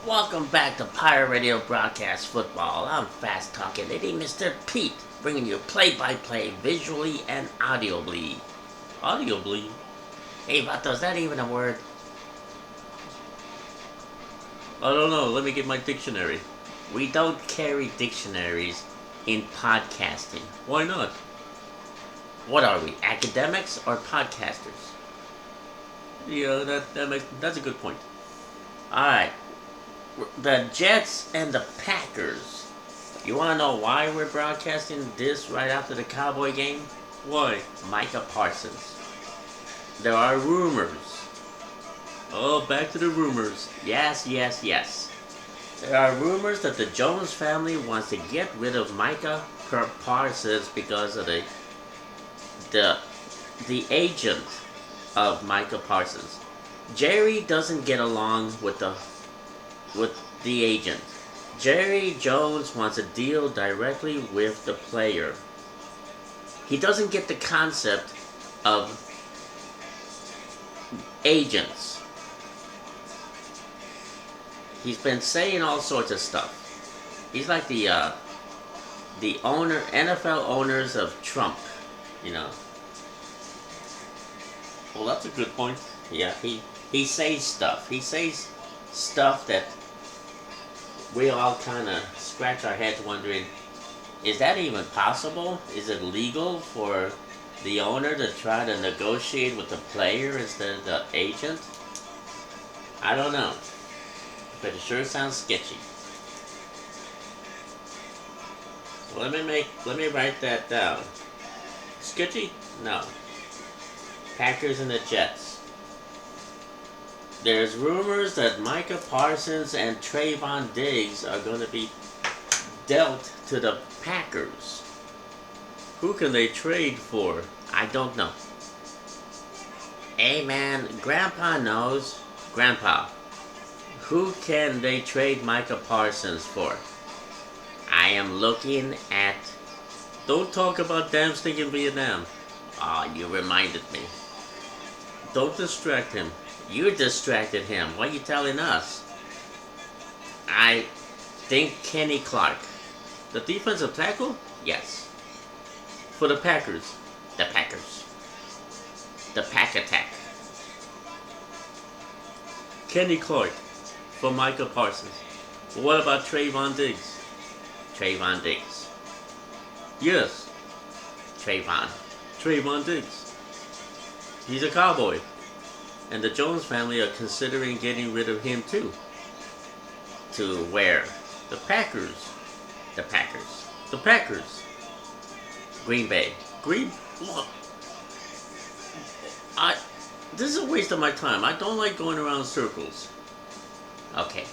Welcome back to Pirate Radio Broadcast Football. I'm fast talking lady Mr. Pete, bringing you play-by-play visually and audibly. Audibly? Hey, Vato, is that even a word? I don't know. Let me get my dictionary. We don't carry dictionaries in podcasting. Why not? What are we, academics or podcasters? Yeah, that's a good point. Alright. The Jets and the Packers. You want to know why we're broadcasting this right after the Cowboy game? Why? Micah Parsons. There are rumors. Oh, back to the rumors. Yes. There are rumors that the Jones family wants to get rid of Micah Parsons because of the agent of Micah Parsons. Jerry doesn't get along with the agent. Jerry Jones wants to deal directly with the player. He doesn't get the concept of agents. He's been saying all sorts of stuff. He's like the NFL owners of Trump, you know. Well, that's a good point. Yeah, he says stuff. He says stuff that we all kind of scratch our heads wondering, is that even possible? Is it legal for the owner to try to negotiate with the player instead of the agent? I don't know, but it sure sounds sketchy. So let me write that down. Sketchy? No. Packers and the Jets. There's rumors that Micah Parsons and Trayvon Diggs are going to be dealt to the Packers. Who can they trade for? I don't know. Hey man, Grandpa knows. Grandpa, who can they trade Micah Parsons for? I am looking at... Don't talk about damn stinking Vietnam. Ah, you reminded me. Don't distract him. You distracted him. Why are you telling us? I think Kenny Clark. The defensive tackle? Yes. For the Packers. The Packers. The Pack Attack. Kenny Clark for Micah Parsons. What about Trayvon Diggs? Trayvon Diggs. Yes. Trayvon Diggs. He's a Cowboy. And the Jones family are considering getting rid of him too. To where? The Packers. The Packers. Green Bay. Look. This is a waste of my time. I don't like going around circles. Okay.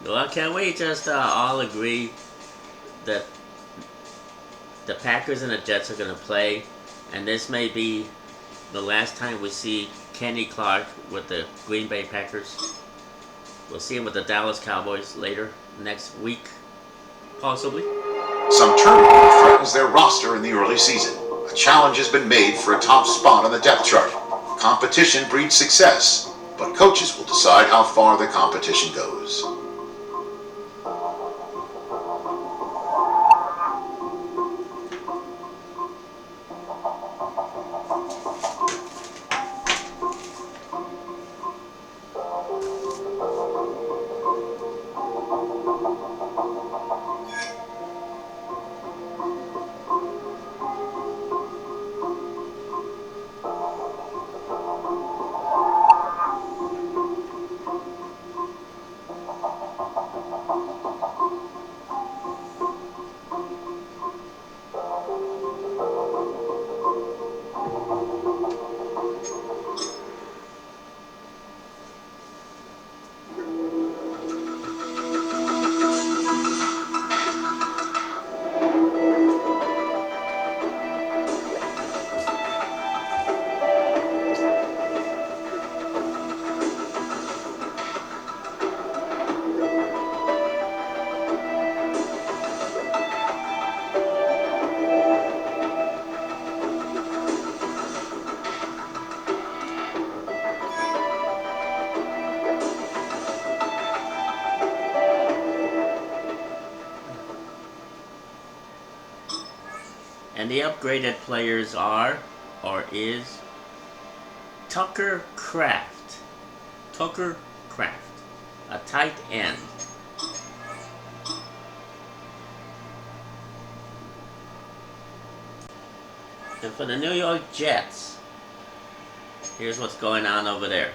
Well, can't we just all agree that the Packers and the Jets are going to play, and this may be the last time we see Kenny Clark with the Green Bay Packers? We'll see him with the Dallas Cowboys later next week, possibly. Some turmoil threatens their roster in the early season. A challenge has been made for a top spot on the depth chart. Competition breeds success, but coaches will decide how far the competition goes. And the upgraded players are, or is, Tucker Kraft. Tucker Kraft. A tight end. And for the New York Jets, here's what's going on over there.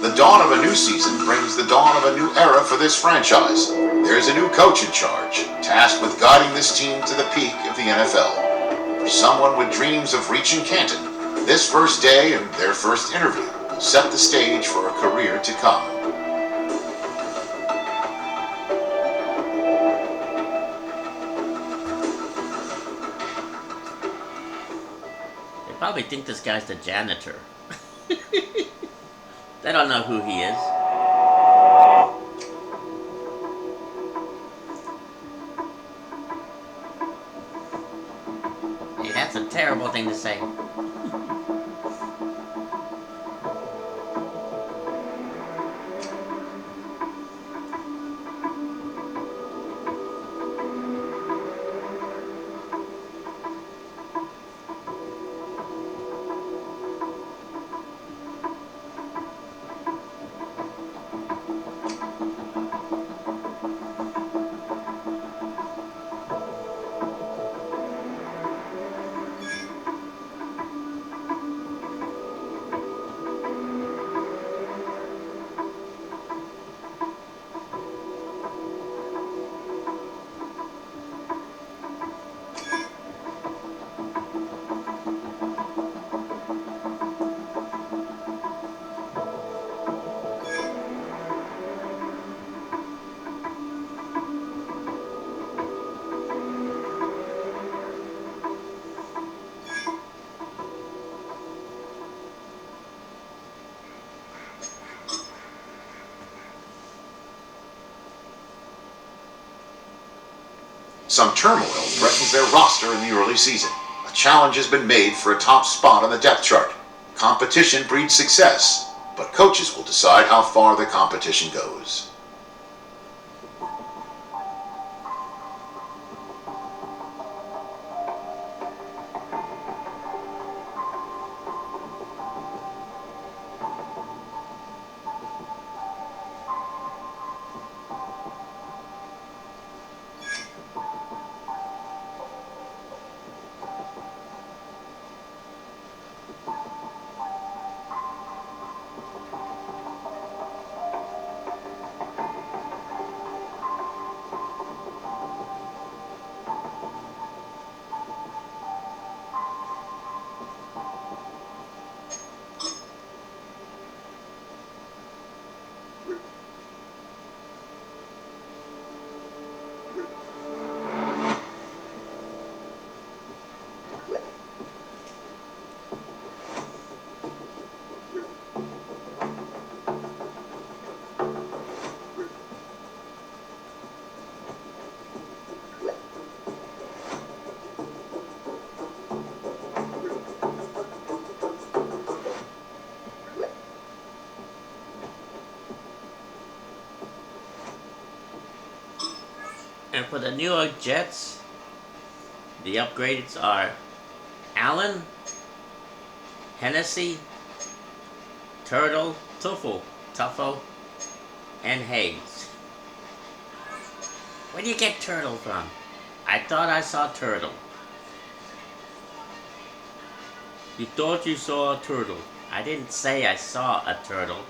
The dawn of a new season brings the dawn of a new era for this franchise. There's a new coach in charge, tasked with guiding this team to the peak of the NFL. For someone with dreams of reaching Canton, this first day and their first interview set the stage for a career to come. They probably think this guy's the janitor. They don't know who he is. Hey, that's a terrible thing to say. Some turmoil threatens their roster in the early season. A challenge has been made for a top spot on the depth chart. Competition breeds success, but coaches will decide how far the competition goes. And for the New York Jets, the upgrades are Allen, Hennessy, Turtle, Tuffo, and Hayes. Where do you get Turtle from? I thought I saw Turtle. You thought you saw a turtle. I didn't say I saw a turtle.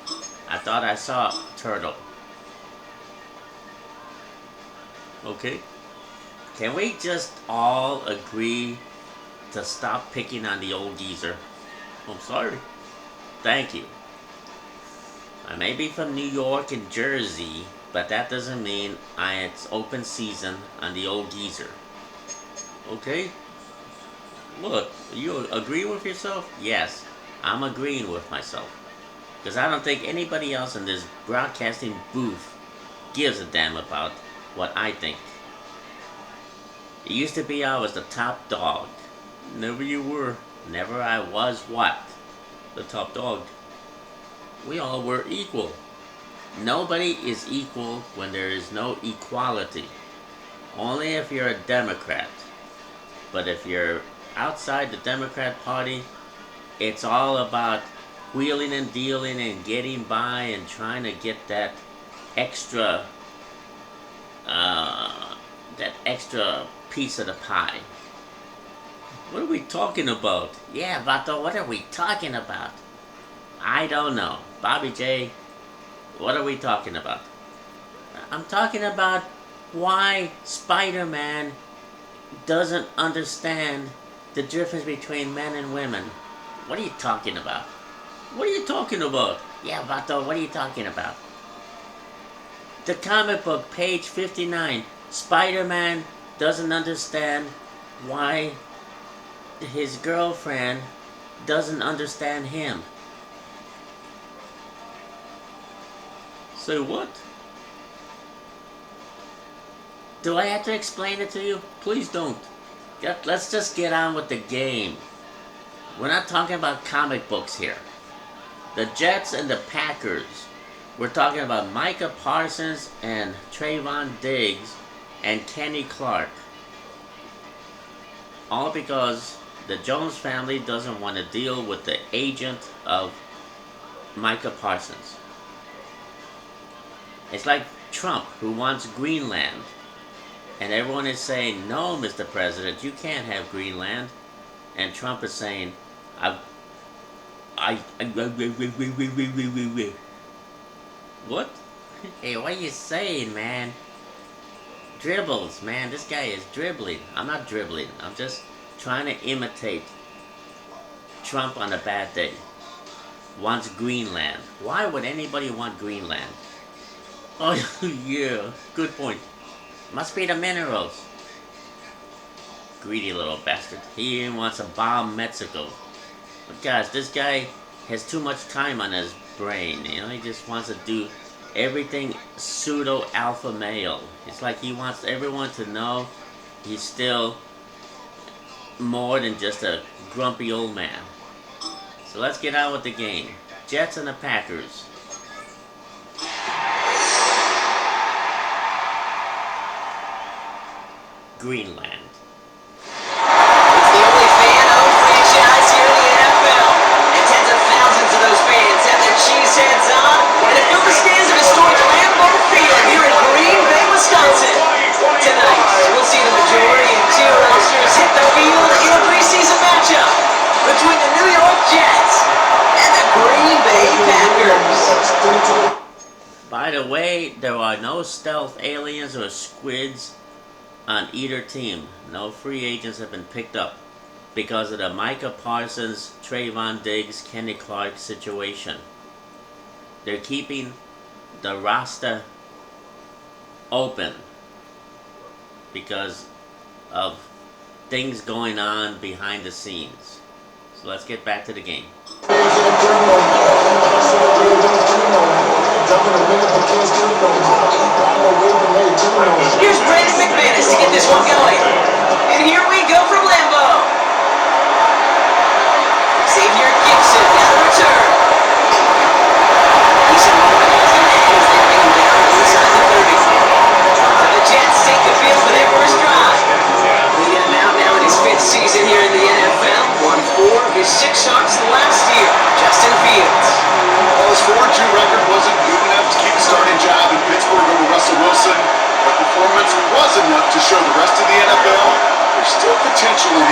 I thought I saw a turtle. Okay? Can we just all agree to stop picking on the old geezer? I'm sorry. Thank you. I may be from New York and Jersey, but that doesn't mean it's open season on the old geezer. Okay? Look, you agree with yourself? Yes, I'm agreeing with myself. Because I don't think anybody else in this broadcasting booth gives a damn about what I think. It used to be I was the top dog. Never you were. Never I was what? The top dog. We all were equal. Nobody is equal when there is no equality. Only if you're a Democrat. But if you're outside the Democrat Party, it's all about wheeling and dealing and getting by and trying to get extra that extra piece of the pie. What are we talking about? Yeah, Vato, what are we talking about? I don't know. Bobby J, what are we talking about? I'm talking about why Spider-Man doesn't understand the difference between men and women. What are you talking about? What are you talking about? Yeah, Vato, what are you talking about? The comic book, page 59. Spider-Man doesn't understand why his girlfriend doesn't understand him. Say what? Do I have to explain it to you? Please don't. Let's just get on with the game. We're not talking about comic books here. The Jets and the Packers. We're talking about Micah Parsons and Trayvon Diggs and Kenny Clark. All because the Jones family doesn't want to deal with the agent of Micah Parsons. It's like Trump, who wants Greenland. And everyone is saying, no, Mr. President, you can't have Greenland. And Trump is saying, what? Hey, what are you saying, man? Dribbles, man. This guy is dribbling. I'm not dribbling. I'm just trying to imitate Trump on a bad day. Wants Greenland. Why would anybody want Greenland? Oh, yeah. Good point. Must be the minerals. Greedy little bastard. He even wants to bomb Mexico. But guys, this guy has too much time on his brain. You know, he just wants to do everything pseudo alpha male. It's like he wants everyone to know he's still more than just a grumpy old man. So let's get on with the game. Jets and the Packers. Greenland. It's the only fan-owned franchise here in the NFL, and tens of thousands of those fans have their cheeseheads on and have filled the stands of historic Lambeau Field here in Green Bay, Wisconsin. Tonight, we'll see the majority of two rosters hit the field in a preseason matchup between the New York Jets and the Green Bay Packers. By the way, there are no stealth aliens or squids on either team. No free agents have been picked up because of the Micah Parsons, Trayvon Diggs, Kenny Clark situation. They're keeping the roster open because of things going on behind the scenes. So let's get back to the game. Here's Brandon McManus to get this one going. And here we go from Lambeau. Xavier Gibson now the return. He's in one of those as they bring him down inside the 30. So the Jets take the field for their first drive. Leading him out now in his 5th season here in the NFL. Won 4 of his 6 starts last year. Justin Fields. Well, his 4-2 record wasn't good enough to keep a starting job in Pittsburgh over Russell Wilson. But performance was enough to show the rest of the NFL there's still potential in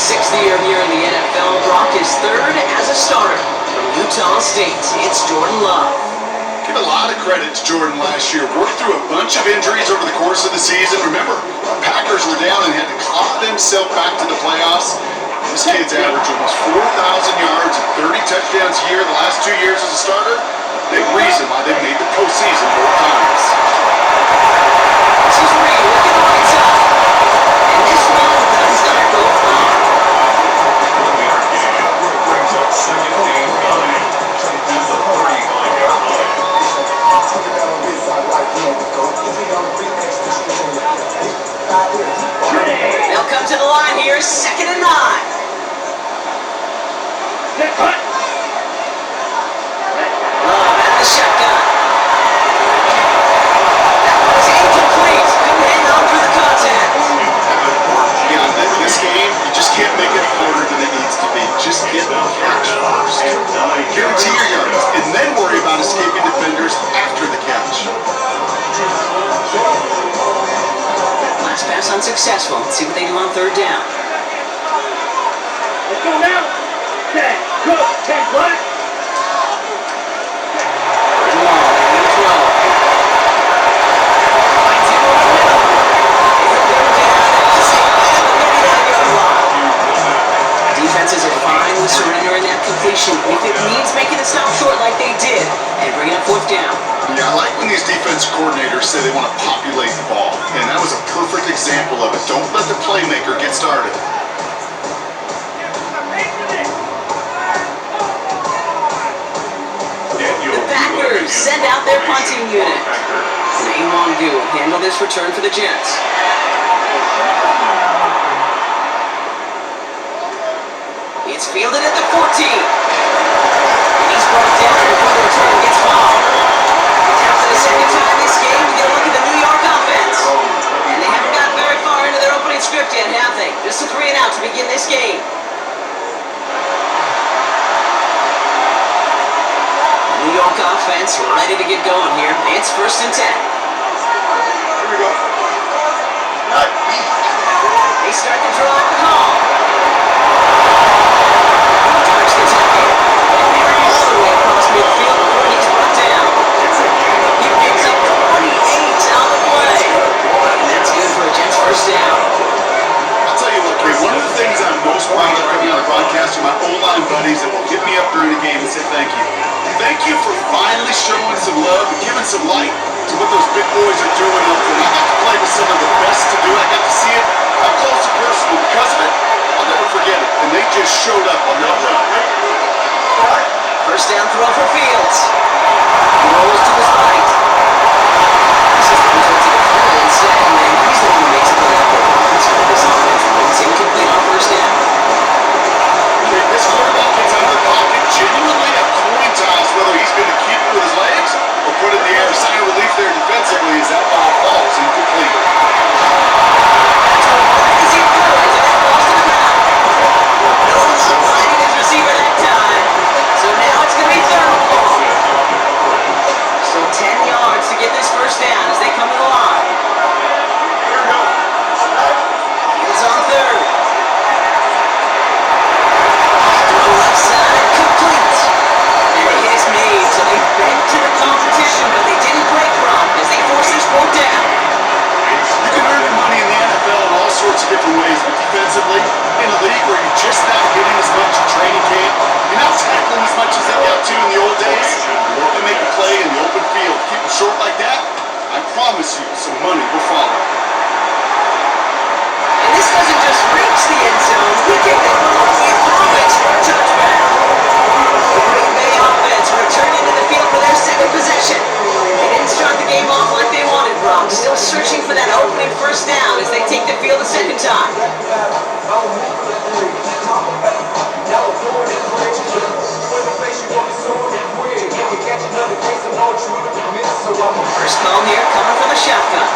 sixth year here in the NFL. Brock is third as a starter from Utah State. It's Jordan Love. Give a lot of credit to Jordan last year. Worked through a bunch of injuries over the course of the season. Remember, the Packers were down and had to claw themselves back to the playoffs. This kid's averaged almost 4,000 yards and 30 touchdowns a year the last 2 years as a starter. Big reason why they made the postseason both times. This is Reed looking the right side. And this one does not go far. Brings up second and 9 at the 35-yard line. They'll come to the line here, second and 9. Love at the shotgun. That was incomplete. Couldn't hang on through the contact. Yeah, this game, you just can't make it harder than it needs to be. Just get the catch first. Guarantee your yards, and then worry about escaping defenders after the catch. Last pass unsuccessful. Let's see what they do on third down. Let's go now. 10, go, 10, what? Third and long, they need to throw. Finds him over the middle. He'll go down at the 39-yard line. Defenses are fine with surrendering that completion if it means making it stop short like they did and bringing up fourth down. Yeah, I like when these defense coordinators say they want to populate the ball, and that was a perfect example of it. Don't let the playmaker get started. The Packers send out their punting unit. Name Mongu will handle this return for the Jets. It's fielded at the 14. And he's brought down before the return gets fouled. Now for the second time this game, we get a look at the New York offense. And they haven't gotten very far into their opening script yet, have they? Just a 3 and out to begin this game. New York offense ready to get going here. It's first and 10. Here we go. They start the drive with Hall. Drives the tackle. And they're all the way across midfield before he's brought down. He picks up 28 on the play. And that's good for a Jets first down. I'll tell you what, Kate, one of the things I'm most proud of coming out of broadcast are my O-line buddies that will hit me up during the game and say thank you. Thank you for finally showing some love and giving some light to what those big boys are doing up there. I got to play with some of the best to do it. I got to see it up close and personal. Because of it, I'll never forget it. And they just showed up on that run. First down throw for Fields. He rolls to his right. This is the result to the field instead, and he's the one who makes it the left. Let's hope this offense remains incomplete on first down. This quarterback gets out of the pocket genuinely a coin toss whether he's going to keep it with his legs or put it in the air. Sign of relief there defensively as that ball falls incomplete. That's what crazy throw into that falls to the ground. No one finding his receiver that time. So now it's going to be third and long. So 10 yards to get this first down as they come to the line. Fields on third. Left side, complete. And the hit is made, so they bent to the competition, but they didn't break from as they force this fourth down. You can earn your money in the NFL in all sorts of different ways, but defensively, in a league where you're just not hitting as much in training camp, you're not tackling as much as they got to in the old days, you want to make a play in the open field. Keep it short like that, I promise you some money will follow. And this doesn't just reach the end zone, we kick it all the way through it for a touchback. The Green Bay offense returning to the field for their second possession. They didn't start the game off like they wanted, Brock. Still searching for that opening first down as they take the field a second time. First call here coming from the shotgun.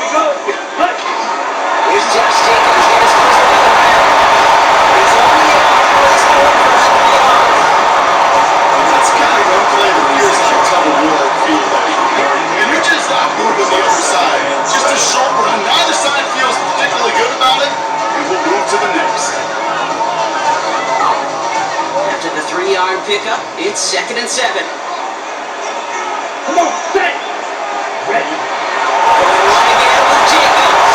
we go. Cut. Here's Josh Jacobs. Get his first one on the ground. He's only able to release forward for a couple of yards. That's the kind of run play that feels like tug of war at field like. And you're just not moving the other side. Just a short run. Neither side feels particularly good about it. And we'll move to the next. After the 3-yard pickup, it's 2nd and 7. Come on, set. Ready. Run again with Jacobs.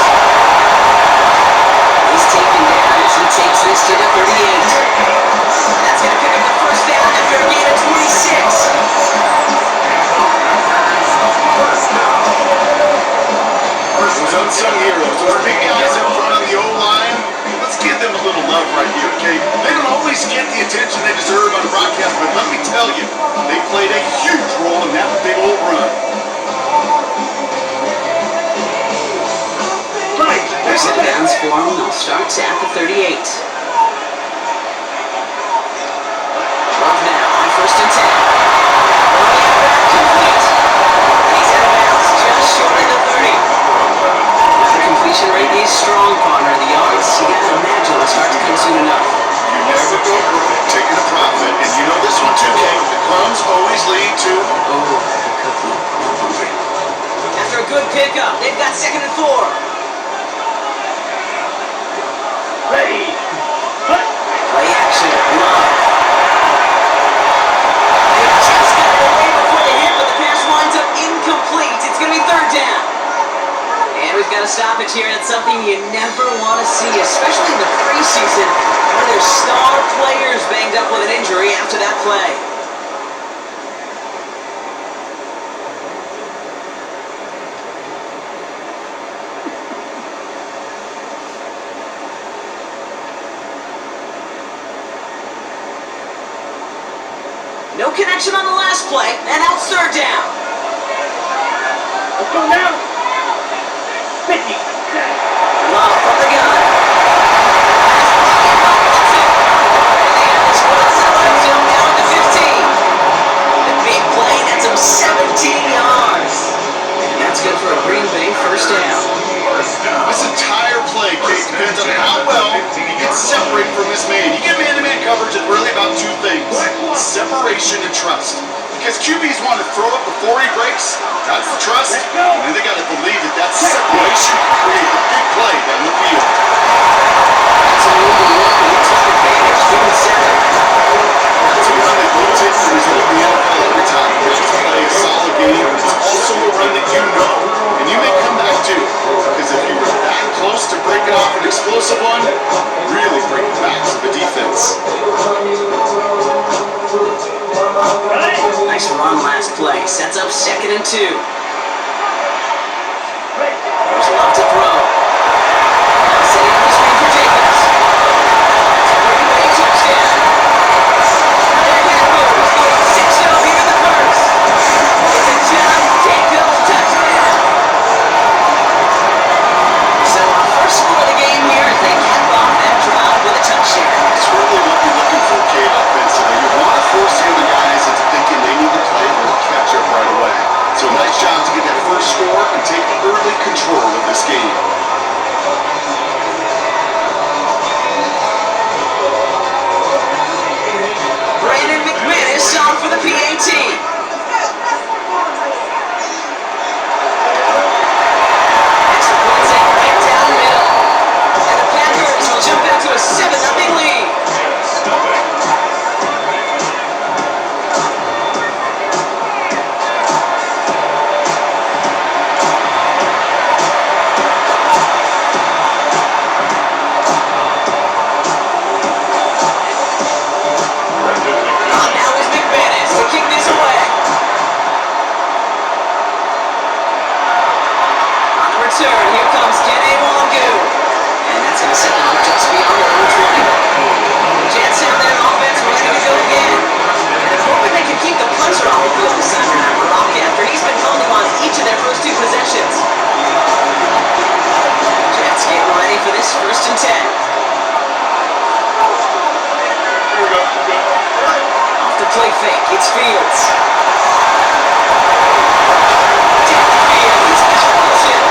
He's taken down as he takes this to the 38. That's going to pick up the first down after a gain of 26. Those unsung heroes, those big guys up front on the O-line, let's give them a little love right here, okay? They don't always get the attention they deserve on the broadcast, but let me tell you, they played a huge role in that big old run. There's set downs for him. They'll start at the 38. 12 now on 1st and 10. Running out back, complete. He's out of bounds, just short of the 30. The completion rate is strong, partner. The yards, you gotta imagine, will start to come soon enough. You never go broke taking a profit, and you know this one too, Kate. The crumbs always lead to... Oh, the cookie. After a good pickup, they've got 2nd and 4. Ready. Cut. Play action, love. They just got it away before the hit, but the pass winds up incomplete. It's going to be 3rd down. And we've got a stoppage here. That's something you never want to see, especially in the preseason, where there's star players banged up with an injury after that play. No connection on the last play, and now it's 3rd down. Let's go now. 50. Set. Love from the gun. And they have this one outside the red zone down to 15. The big play, that's him 17 yards. And that's good for a Green Bay 1st down. This entire play, Kate, depends on how well you get separated from this man. You get man-to-man coverage, it's really about 2 things. Separation and trust. Because QBs want to throw it before he breaks. That's the trust. And then they got to believe that that separation can create a big play down the field. That's a move to look, and he took advantage, giving 7. That's a run that rotates the result in the NFL every time. It's a play, a solid game. It's also a run that you know. And you may come back to. Because if you were that close to breaking off an explosive one, really bring the backs of the defense. Nice run last play. Sets up 2nd and 2. There's Love to throw. Now setting up the screen for Jacobs. It's a Green Bay touchdown. The Packers get 6-0 here in the 1st. It's a Josh Jacobs touchdown. So our first score of the game here as they cap off that drive with a touchdown. It's really what you're looking for, Kate, offensively. You want to force the other guys into thinking they need to play and they'll catch up right away. So nice job to get that first score and take early control of this game. Brandon McManus on for the PAT. Extra points in right down the middle. And the Packers will jump out to a 7-0 lead. Now is McManus to kick this away. On the return, here comes Kenny Wangu. And that's going to set them up just beyond their own 20. Jets have their offense ready to go again. And hoping they can keep the puncher off the field this time around for Rock after he's been calling them on each of their first 2 possessions. Jets getting ready for this 1st and 10. Off the play fake, it's Fields. Down the field, it's Wilson.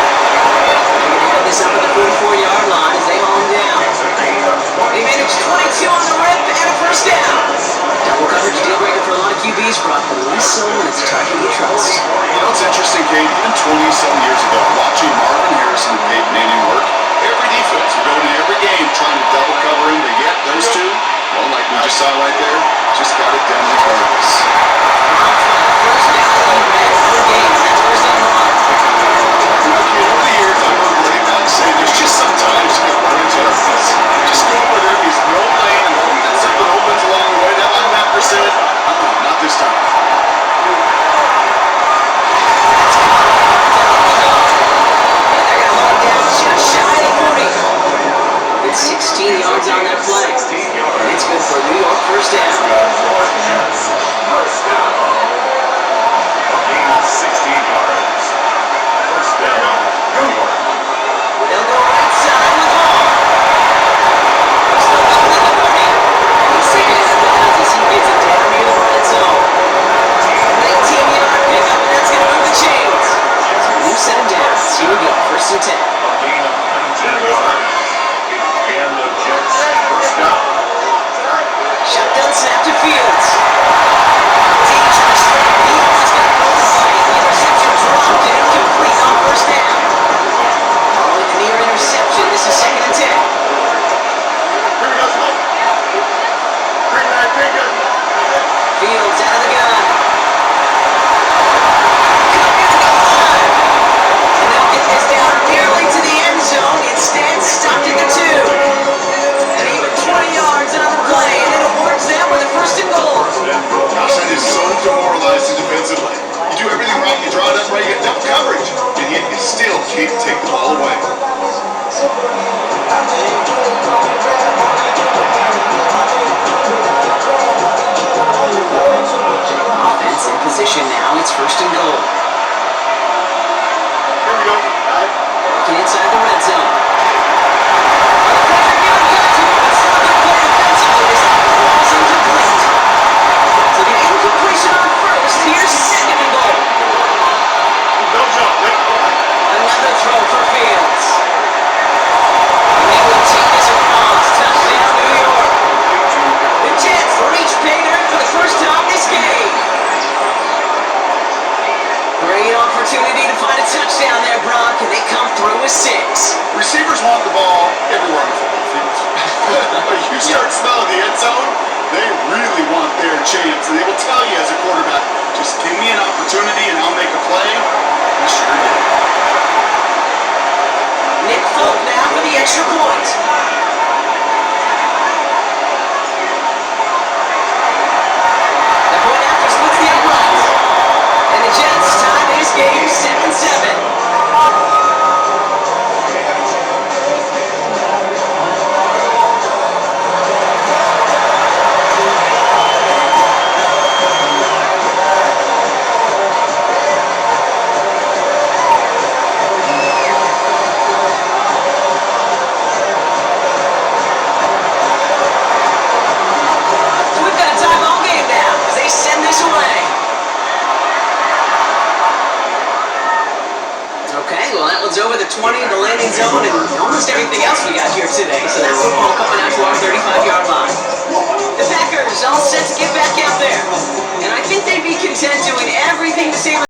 still can't take the ball away. Offense in position now. It's first and goal. Here we go. Looking inside the red zone. Perfect given cut to him. It's not going to play defensively. This ball's incomplete. So the incompletion on first. Here's second and goal. No jump. Another throw for Fields. They will take this across. Touchdown, New York. The Jets reach pay dirt for the first time this game. Great opportunity to find a touchdown there, Brock, and they come through with 6. Receivers want the ball everywhere on the football field. But you start smelling the end zone, they really want their chance. And they will tell you as a quarterback, just give me an opportunity and I'll make a play. You sure did. Nick Folk now for the extra point. The point after splits the outright. And the Jets tie this game 7-7. We've got a tie ball game now as they send this away. Okay, well that one's over the 20 in the landing zone and almost everything else we got here today. So that football coming out to our 35-yard line. The Packers all set to get back out there. And I think they'd be content doing everything to save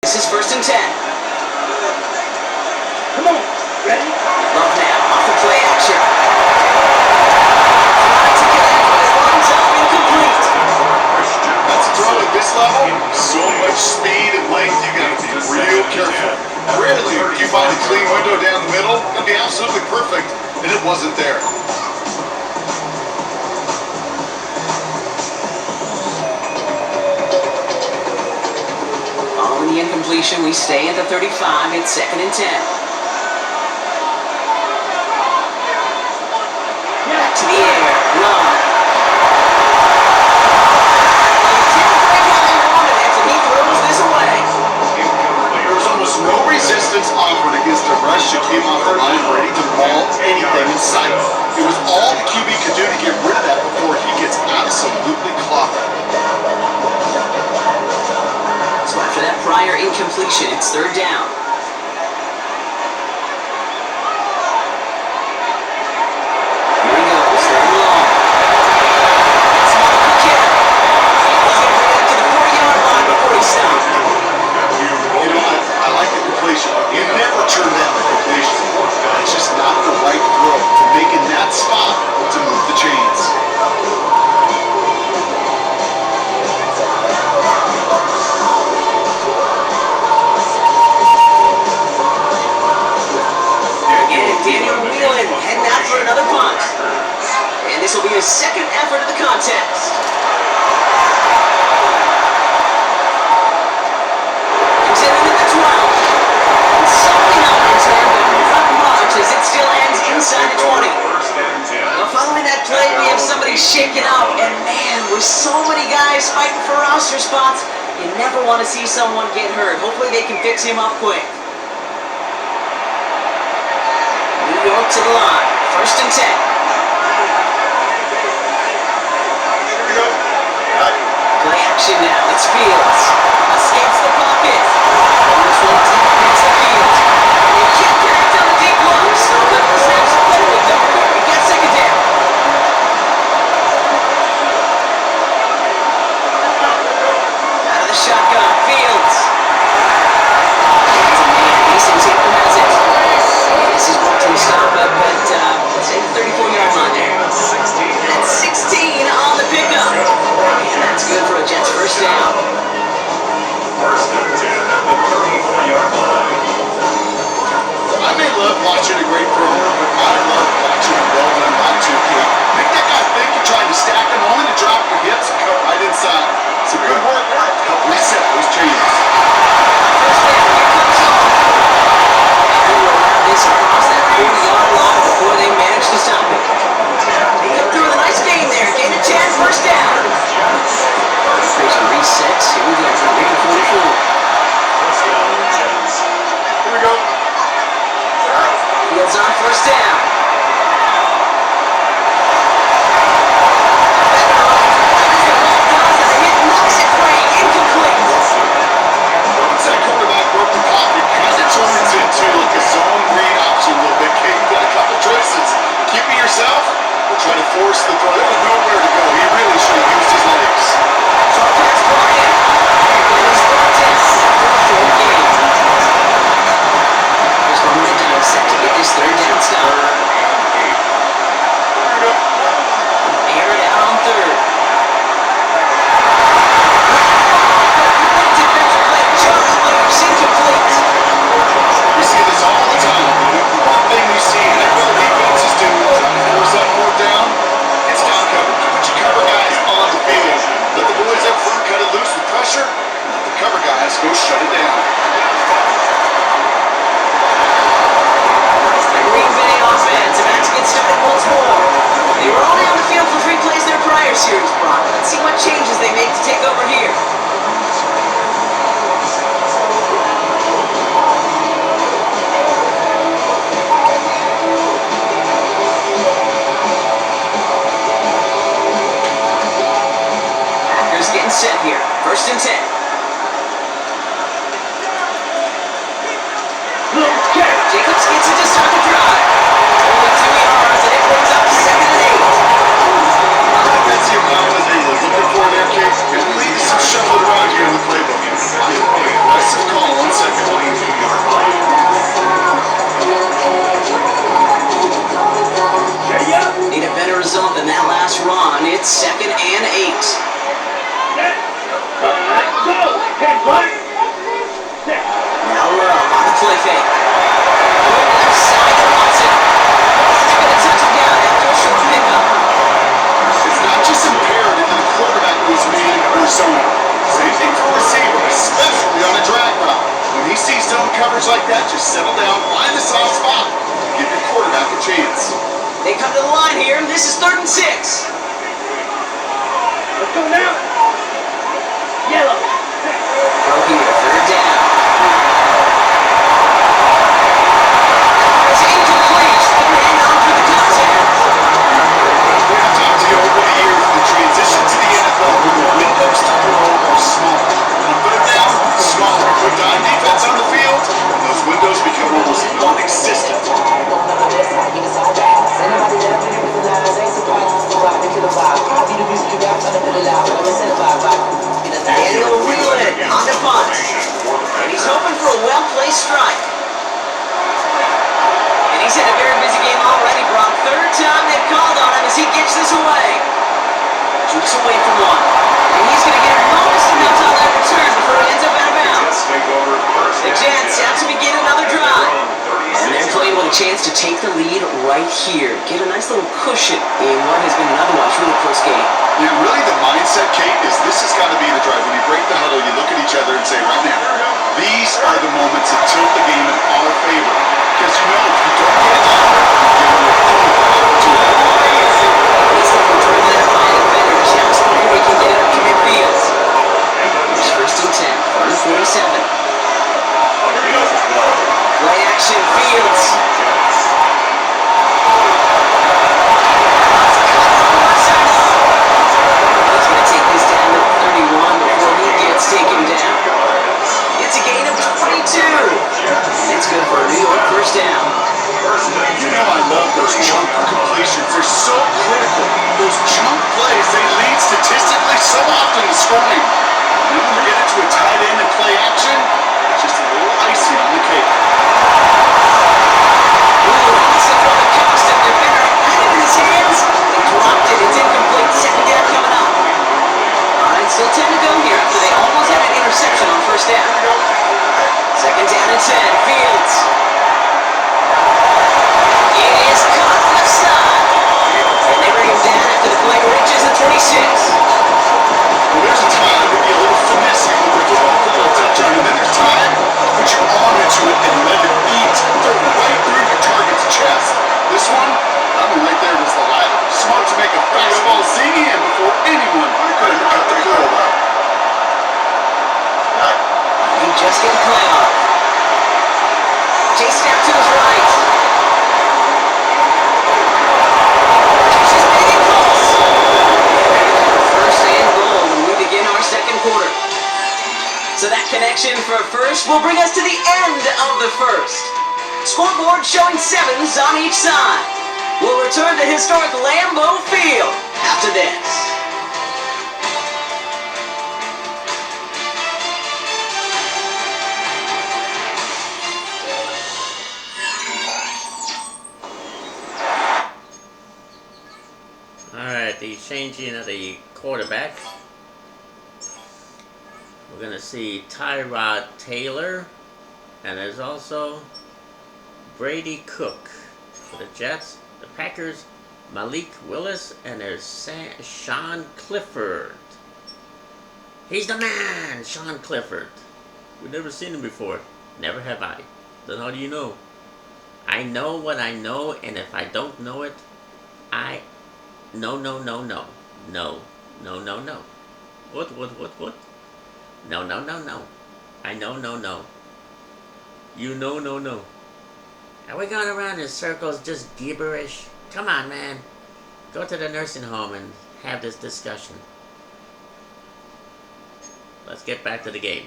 This is first and 10. Come on. Ready? Love now, off the play action. Trying to connect, but it runs up incomplete. That's a throw at this level. So much speed and length, you got to be real careful. Rarely do you find a clean window down the middle. It'd be absolutely perfect, and it wasn't there. Following the incompletion, we stay at the 35. It's second and 10. Back to the air. Run. He throws this away. There was almost no resistance offered against a rush that came off the line ready to maul anything in sight. It was all the QB could do to get rid of that before he gets absolutely clobbered. So after that prior incompletion, it's third down. Here he goes, third and long. It's Michael Kidd. He's going to bring it up to the 40-yard line before he stopped. You know, I like the completion. You never turn down the completion. It's just not the right throw to make in that spot to move the chains. Again, Daniel Whelan heading out for another punt. And this will be his second effort of the contest. Comes in at the 12. And something happens there, but not much as it still ends inside the 20. Well, following that play, we have somebody shaken up. And man, with so many guys fighting for roster spots, you never want to see someone get hurt. Hopefully they can fix him up quick. New York to the line. First and 10. Here we go. Play action now. It's Fields. Escapes the pocket. Almost one deep past the field. And he can't connect on the deep look. Still got the snaps to play with though. He gets second down. Out of the shotgun. Fields. It's a man. Mason Taylor has it. This is brought to a stop up at say the 34-yard line there. That's 16 on the pickup. And that's good for a Jets first down. go shut it down. The Green Bay offense about to get started once more. They were only on the field for 3 plays their prior series, Brock. Let's see what changes they make to take over here. Packers getting set here. 1st and 10. Jacobs gets it to start the drive. Only 2 yards, and it brings up 2nd and 8. That's the amount that they were looking for there, Case. There's maybe some shuffling around here in the playbook. Aggressive call, 1 second. Need a better result than that last run. It's 2nd and 8. Go! Head one! Now Love on the play fake. Left side to Watson. He's going to touch him down after a short pickup. It's not just imperative that the quarterback was man or zone. Same thing for a receiver, especially on a drag route. When he sees zone coverage like that, just settle down, find the soft spot, give your quarterback a chance. They come to the line here, and this is 3rd and 6. Let's go now! Yellow! Throw here, 3rd down. It's incomplete. And on for the contact. I've talked to you over the years, the transition to the NFL where the windows to throw are smaller. On 3rd down, smaller. Put down defense on the field, and those windows become almost non-existent. Daniel Wheelan on the punt. And he's hoping for a well-placed strike. And he's had a very busy game already, Brock. 3rd time they've called on him as he gets this away. Jukes away from one. And he's going to get a bonus amount on that return before he ends up out of bounds. The Jets have to begin another drive. And they're playing with a chance to take the lead right here. Get a nice little cushion in what has been an otherwise really close game. Yeah, really the mindset, Kate, is this has got to be the drive. When you break the huddle, you look at each other and say, right now, these are the moments that tilt the game in our favor. Because you know, if you don't get it done, you're going to He's looking through that line of defenders. Now it's where he can get it up to midfield. Here's 1st and 10. 47. Play action, Fields. He's going to take this down to 31 before he gets taken down. It's a gain of 22. It's good for a New York 1st down. You know I love those chunk completions. They're so critical. Those chunk plays, they lead statistically so often to scoring. And then when we get into a tight end and play action, it's just a little icing on the cake. This is what the constant defender had it in his hands. He dropped it. It's incomplete. 2nd down coming up. All right, still 10 to go here after they almost had an interception on 1st down. 2nd down and 10. Fields. It is caught left side. And they bring him down after the play reaches the 26. Well, there's a time to be a little finesse with the football touchdown, and then there's time to put your arm into it and let it eat, throw it right through your target's chest. This one, that one right there was the latter. Smart to make a fastball zing in before anyone could have cut the curl out. He just getting play off. Chased out to his right. Just making close. 1st and goal when we begin our 2nd quarter. So that connection for 1st will bring us to the end of the 1st. Scoreboard showing 7s on each side. We'll return to historic Lambeau Field after this. Alright, the changing of the quarterback. We're going to see Tyrod Taylor, and there's also Brady Cook for the Jets. The Packers, Malik Willis, and there's Sean Clifford. He's the man, Sean Clifford. We've never seen him before. Never have I. Then how do you know? I know what I know, and if I don't know it, I... No. No. What? No. I know, no. You know, no. Are we going around in circles just gibberish? Come on, man. Go to the nursing home and have this discussion. Let's get back to the game.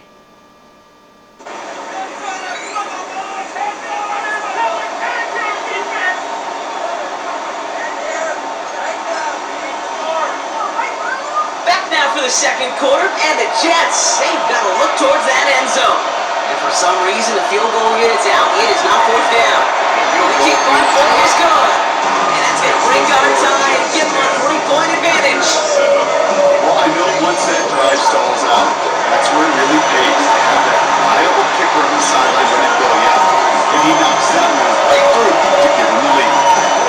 Back now for the second quarter, and the Jets, they've got to look towards that end zone. And for some reason, the field goal unit's out. It is not fourth down. The kick by Ford is good. And that's going to break our tie and give them a 3-point advantage. Well, I know once that drive stalls out, that's where it really pays to have that reliable kicker on the sideline ready to go. Yeah, and he knocks that one right through to give him the lead.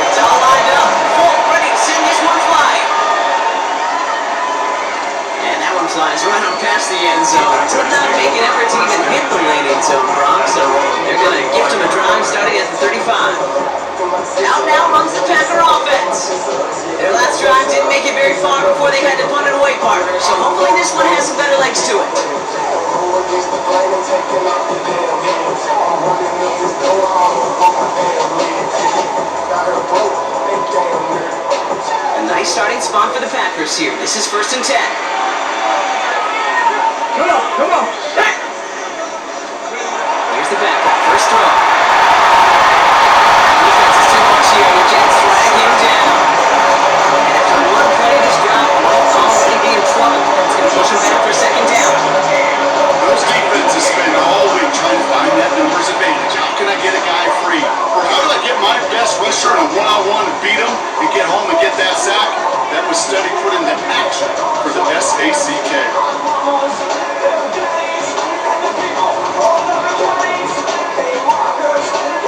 It's all lined up. Ford ready to send this one flying. And that one flies right on past the end zone. Did not make an effort to even hit the late end zone, Brock. So they're going to gift him a drive starting at the 35. Out now runs the Packer offense. Their last drive didn't make it very far before they had to punt it away, partner. So hopefully this one has some better legs to it. A nice starting spot for the Packers here. This is 1st and 10. Come on. Here's the backup. First throw. Defense is too much here. The Jets drag him down. And after one play, this drop will already be in trouble. It's going to push him back for second down. Those defenses spend all week trying to find that numbers advantage. How can I get a guy free? Or how do I get my best rusher in a one-on-one and beat him and get home and get that sack? That was study put into action for the SACK.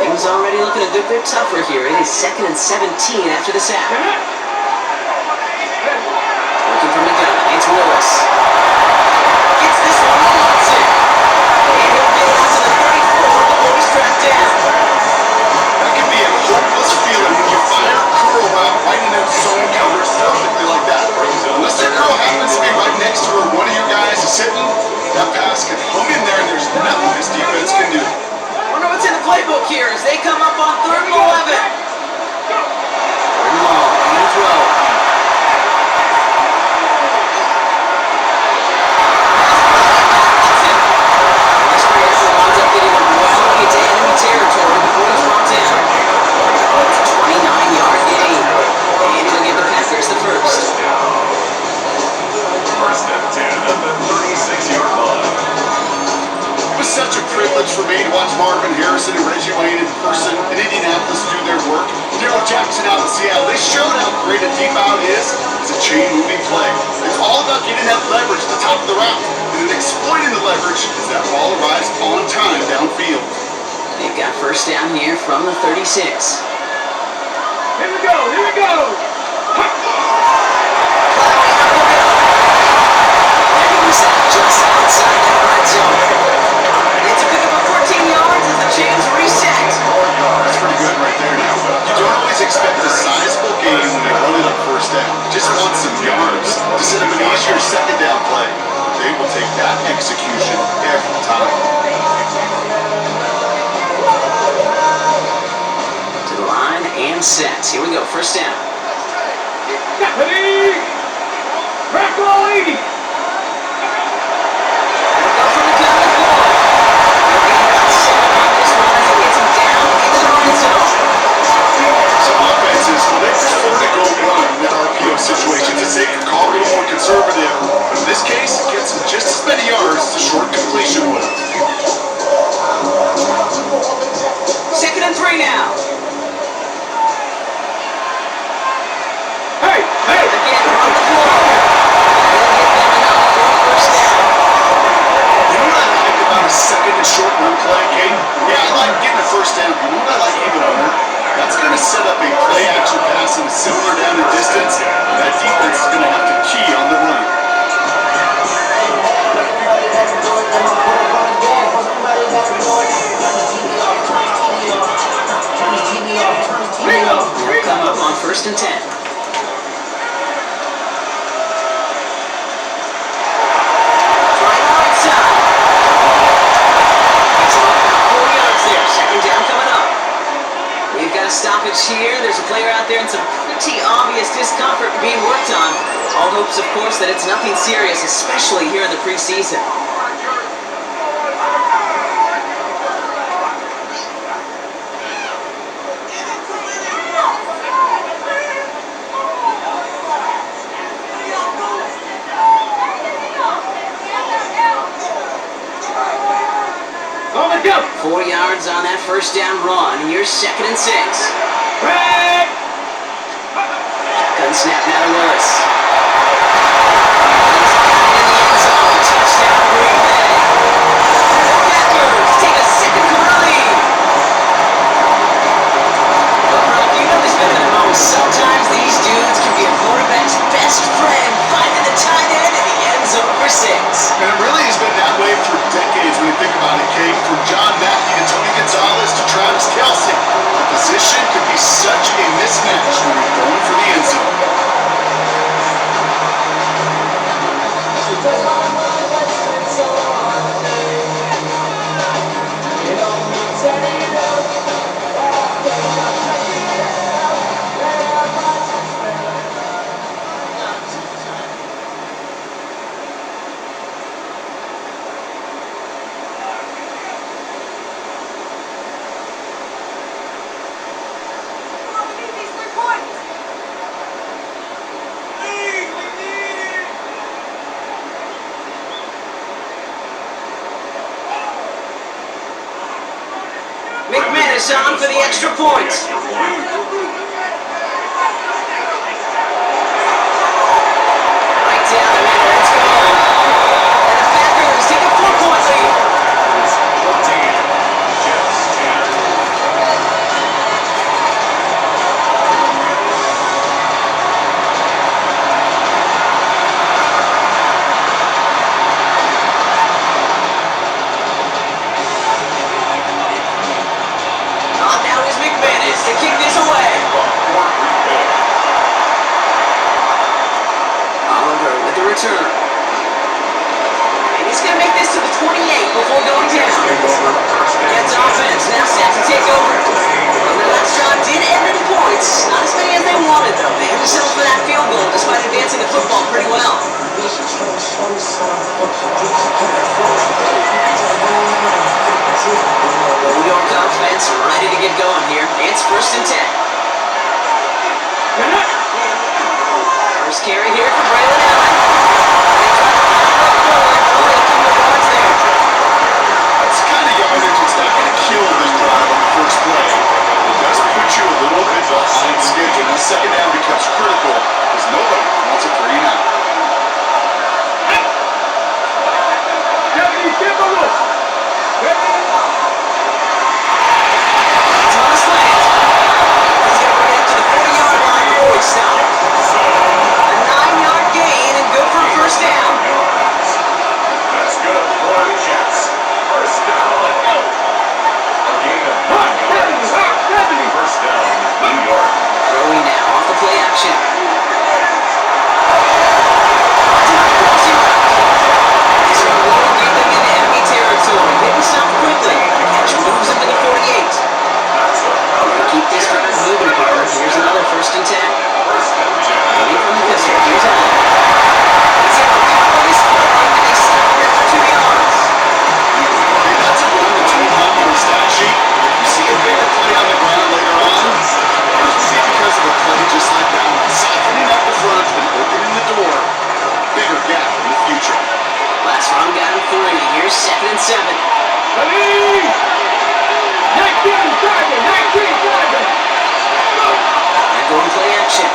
Things already looking a good bit tougher here. It is 2nd and 17 after the sack. Looking from the gun. It's Willis. Gets this one and wants it. And he'll get out to the 34 before he's tracked down. That can be a hopeless feeling when you find a curl route right in that zone coverage perfectly like that. Unless that curl happens to be right next to where one of your guys is sitting, that pass can hung in there and there's nothing this defense can do. Wonder what's in the playbook here as they come up on 3rd and 11. 3rd and long, and throw. This Grayson winds up getting him well into enemy territory before he's brought down. It's a 29-yard gain. And it'll give the Packers the first. 1st and 10 at the 36-yard line. It was such a privilege for me to watch Marvin Harrison and Reggie Wayne in person in Indianapolis do their work. Daryl Jackson out in Seattle, they showed how great a deep out is as a chain-moving play. It's all about getting that leverage at the top of the route, and then exploiting the leverage as that ball arrives on time downfield. They've got first down here from the 36. Here we go. Landing the sack just outside that red zone. It's a pickup of 14 yards as the chains reset. That's pretty good right there now. You don't always expect a sizable gain when they run it up first down. Just want some yards to set up an easier second down play. They will take that execution every time. To the line and set. Here we go, first down. Crack ball 80. They'll go from the gun to Ford. They'll get about 7 on this run as it gets him down into the red zone. Some offenses, well, they prefer to go run in that RPO situation to say you're called a little more conservative. But in this case, it gets them just as many yards as a short completion would. 2nd and 3 now. Hey. Again, on the floor. They'll get here. There's a player out there in some pretty obvious discomfort being worked on. All hopes, of course, that it's nothing serious, especially here in the preseason. On the jump. 4 yards on that first down run. Here's 2nd and 6. Break. Gun snap now to Willis. He's got it in the end zone. Touchdown, Green Bay. The Packers take a second quarter lead. Well, Brock, you know this better than most. Sometimes these dudes can be a quarterback's best friend, finding the tight end in the end zone for 6. And it really has been that way for decades when you think about it, Kate. From John Mackey to Tony Gonzalez to Travis Kelce. The position could be such a mismatch when you're going for the end zone. McManus on for the extra point. Right down the middle, it's gone. And the Packers take a 4-point lead. 14, Jets 10. Now is McManus to kick this away. Oliver with the return. And he's going to make this to the 28 before going down. Gets offense, now set to take over. And the last drive did end in points. Not as many as they wanted, though. They had to settle for that field goal despite advancing the football pretty well. New York offense ready to get going here. It's 1st and 10. First carry here for Braylon Allen. That's kind of yardage. It's not going to kill this drive on the first play. It does put you a little bit behind schedule. When second down becomes critical because nobody wants a 3 and out. Deputy, step on us. Thomas Lance. He's going to bring it up to the 40-yard line before he stops. A 9-yard gain and good for a first down. That's good for the Jets. First down, let go. A gain of 9 yards. First down, New York. Throwing now off the play action. This one will get them into enemy territory. Hitting some quickly. Catch moves him to the 48. Keep this drive moving, partner. Here's another 1st and 10. First and 10. Away from the pistol. Here's Allen. He's able to power this one, and they stop him for 2 yards. Okay, that's a run that's been on your stat sheet. You see a bigger play on the ground later on. Usually because of a play just like that one. Softening up the front and opening the door. Bigger gap in the future. Last run got him 3. Here's 2nd and 7. Hey! 19 target, 19 target. And going play action.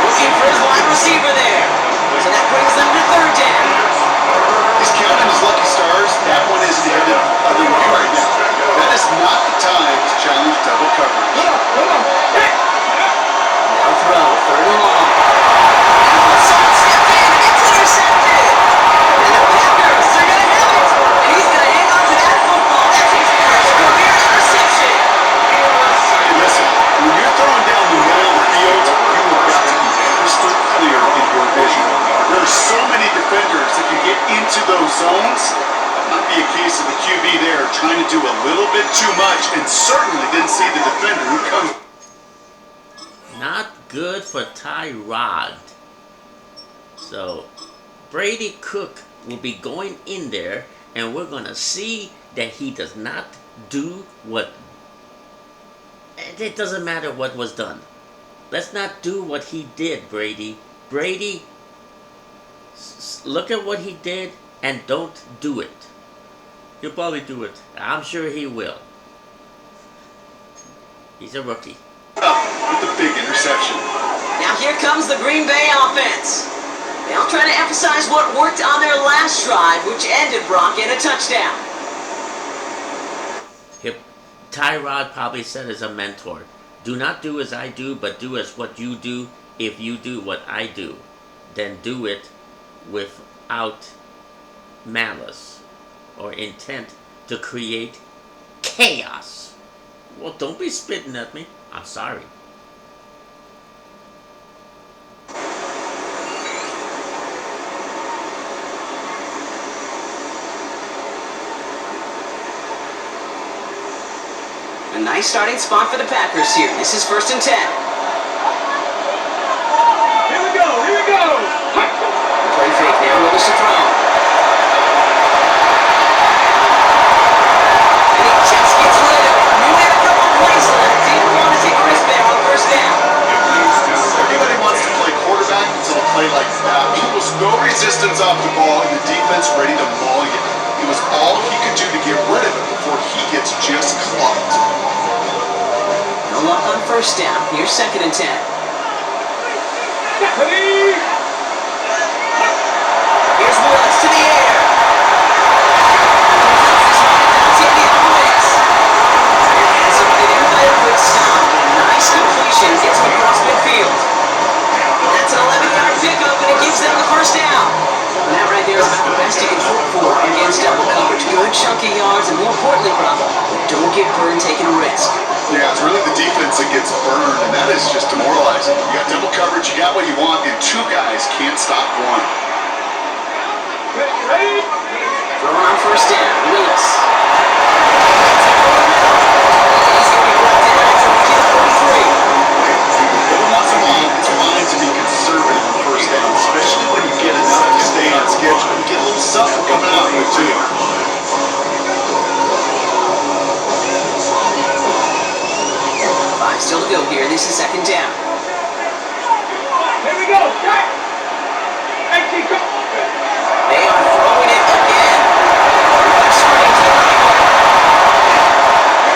Looking for his wide receiver there. So that brings them to 3rd down. He's counting his lucky stars. That one isn't headed other way right now. That is not the time to challenge double coverage. Come on. Hey! Now throw, 3rd and long. Someone stepped in and it's intercepted. And the Packers are going to have it. And he's going to hang on to that football. That's his first career interception. Hey, listen, when you're throwing down the middle of the field, you have got to be crystal clear in your vision. There are so many defenders that can get into those zones. That might be a case of the trying to do a little bit too much and certainly didn't see the defender who comes. Not good for Tyrod. So Brady Cook will be going in there, and we're going to see that he does not do what... It doesn't matter what was done. Let's not do what he did, Brady. Brady, look at what he did and don't do it. He'll probably do it. I'm sure he will. He's a rookie. With the big interception. Now here comes the Green Bay offense. They'll try to emphasize what worked on their last drive, which ended, Brock, in a touchdown. Tyrod probably said as a mentor, do not do as I do, but do as what you do. If you do what I do, then do it without malice or intent to create chaos. Well, don't be spitting at me. I'm sorry. A nice starting spot for the Packers here. This is 1st and 10. Here we go, here we go. Play fake now, rolls to throw. And he just gets rid of it. You had a couple plays left. Didn't want to take a risk there on 1st down. Everybody wants to play quarterback until a play like that. There was no resistance off the ball and the defense ready to maul you. It was all he could do to get rid of it before he gets just clocked. No luck on 1st down. Here's 2nd and 10. Here's Willis to the air. And somebody there by a quick stop. Nice completion. Gets him across midfield. That's an 11-yard pickup, and it gives them the 1st down. And that right there is about the best you can hope for against double coverage. Good chunky yards, and more importantly, Brock, don't get burned taking a risk. Yeah, it's really the defense that gets burned, and that is just demoralizing. You got double coverage, you got what you want, and 2 guys can't stop one. Throwing on 1st down, Willis. He's going to be brought down at the 43. Every once in a while, it's fine to be conservative on 1st down, especially when you get enough to stay on schedule. You get a little something coming out of it, too. Still to go here. This is 2nd down. Here we go. They are throwing it again.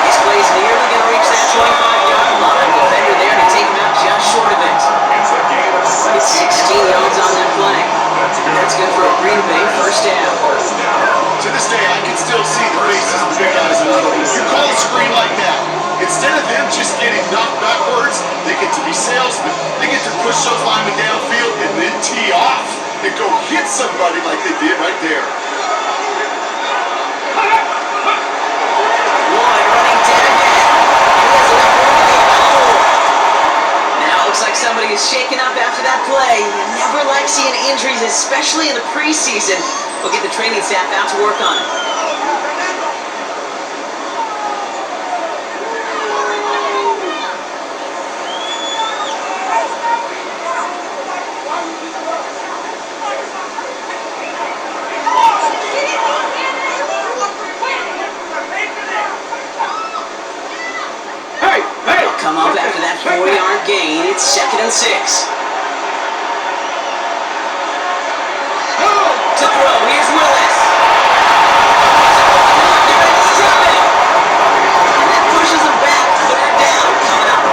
This play is nearly going to reach that 25-yard line. Defender there to take him out just short of it. It's 16 yards on that play. That's good for a Green Bay 1st down. To this day, I can still see the faces of the big guys in the middle. You call a screen like that, instead of them just getting knocked backwards, they get to be salesmen. They get to push those linemen downfield and then tee off and go hit somebody like they did right there. One running dead again. Now it looks like somebody is shaken up after that play. You never like seeing injuries, especially in the preseason. We'll get the training staff out to work on it. Come up after that 4-yard gain. It's 2nd and 6. To throw, here's Willis. And that pushes him back. 3rd down coming up.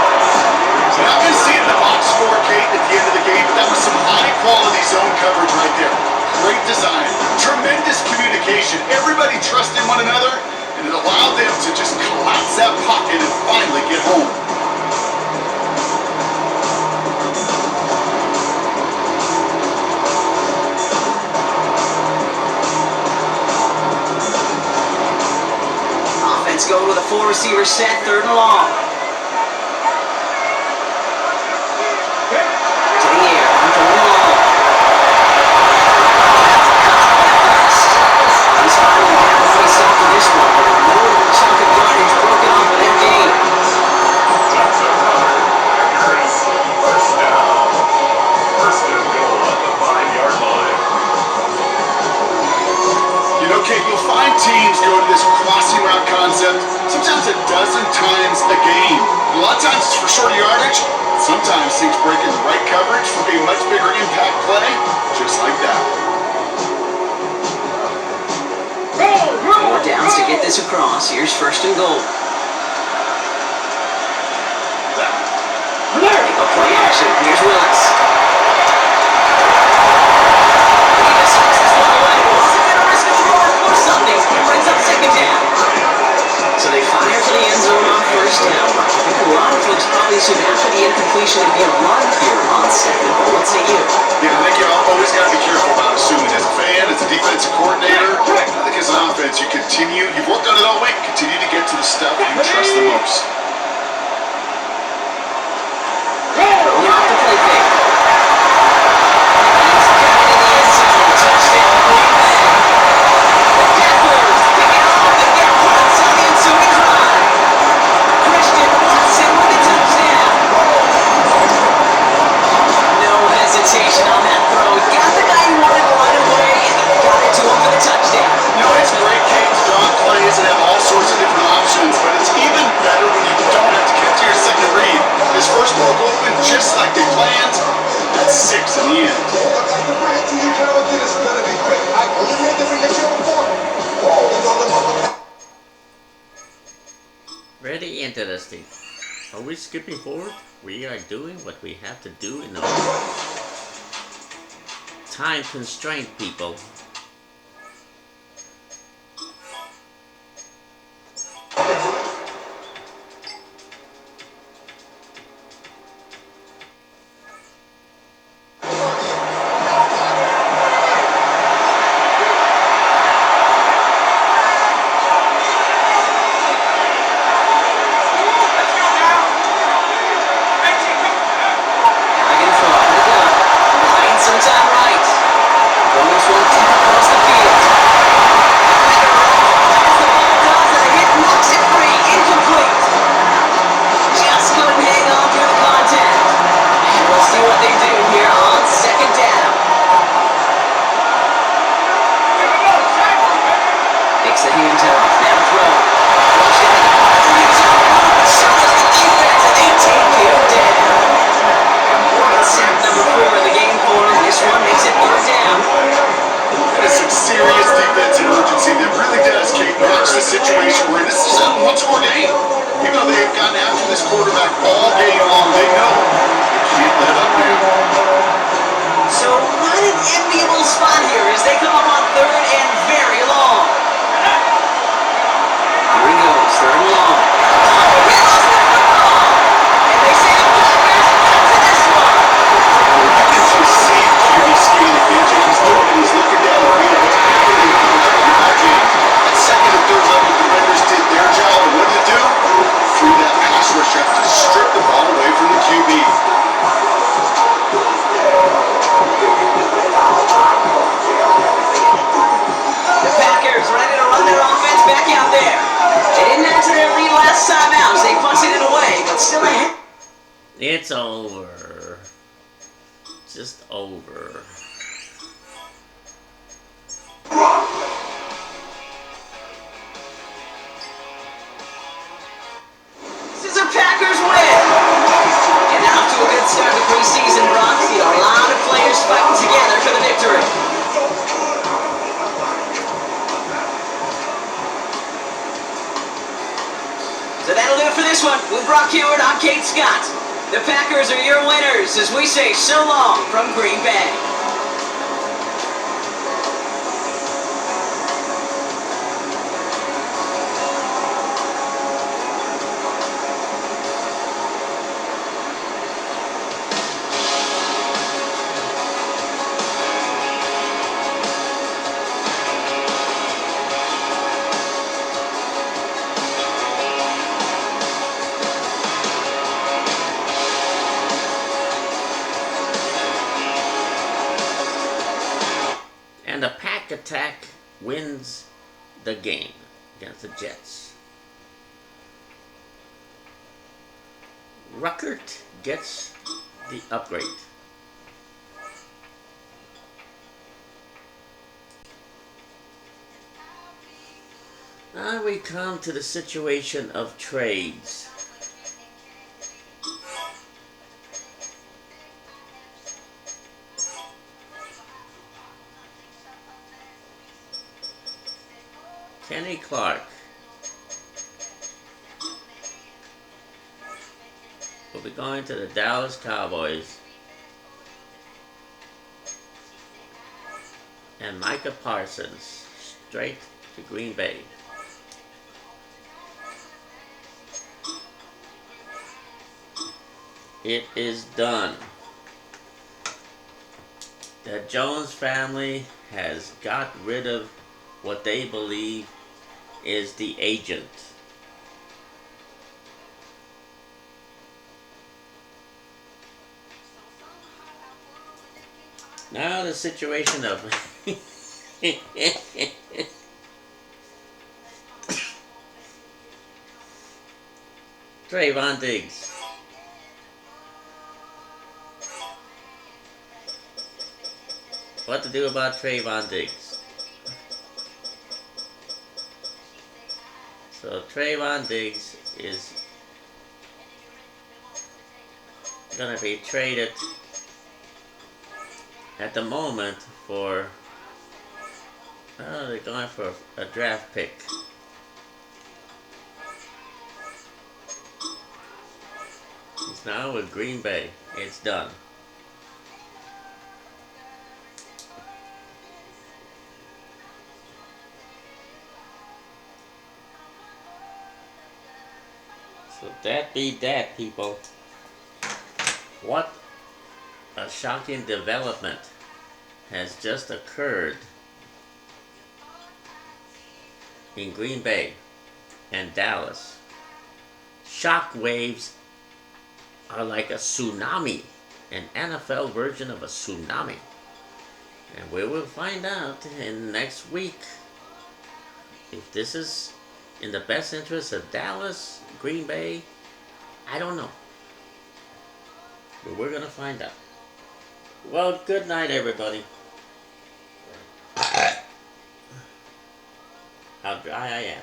So not going to see it in the box score, Kate, at the end of the game, but that was some high-quality zone coverage right there. Great design. Tremendous communication. Everybody trusting one another, and it allowed them to just collapse that pocket and finally get home. Let's go with a 4-receiver set, 3rd and long. To the air, throwing long. He's finally down 27 for this one, but more concept sometimes a dozen times a game. A lot of times it's for shorter yardage. Sometimes things break in the right coverage for a much bigger impact play, just like that. 4 downs to get this across. Here's first and goal. They go play action. Here's Willis. He decides to throw away. Wasn't going to risk a throw or force something. He brings up second down. So they fire for the end zone on first down. I think a lot of folks probably assume after the incompletion it'd be a run here on second. But what say you? Yeah, I think you always got to be careful about assuming. As a fan, as a defensive coordinator, I think as an offense, you've worked on it all week, continue to get to the stuff you trust the most. Rolling off the play fake. He's got it in the end zone. Touchdown, Green Bay. The Packers pick it off and get points on the ensuing drive. Christian Watson with the touchdown. No hesitation on that throw. Got the guy he wanted right away and got it to him for the touchdown. You know, it's great games, draw plays, and have all sorts of different options, but it's even better when you don't have to get to your second read. His first ball open just like they planned. That's 6 in the end. Very interesting. Are we skipping forward? We are doing what we have to do in our time constraint, people. It's over. Just over. This is a Packers win! And off to a good start of the preseason, Brock. See a lot of players fighting together for the victory. So that'll do it for this one. With Brock Heward, I'm Kate Scott. The Packers are your winners as we say so long from Green Bay. And the pack attack wins the game against the Jets. Ruckert gets the upgrade. Now we come to the situation of trades. Kenny Clark will be going to the Dallas Cowboys, and Micah Parsons straight to Green Bay. It is done. The Jones family has got rid of what they believe is the agent. Now the situation of Trayvon Diggs. What to do about Trayvon Diggs? So Trayvon Diggs is gonna be traded at the moment for, they're going for a draft pick. He's now with Green Bay. It's done. So that be that, people. What a shocking development has just occurred in Green Bay and Dallas. Shock waves are like a tsunami, an NFL version of a tsunami. And we will find out in next week if this is in the best interest of Dallas, Green Bay. I don't know. But we're going to find out. Well, good night, everybody. How dry I am.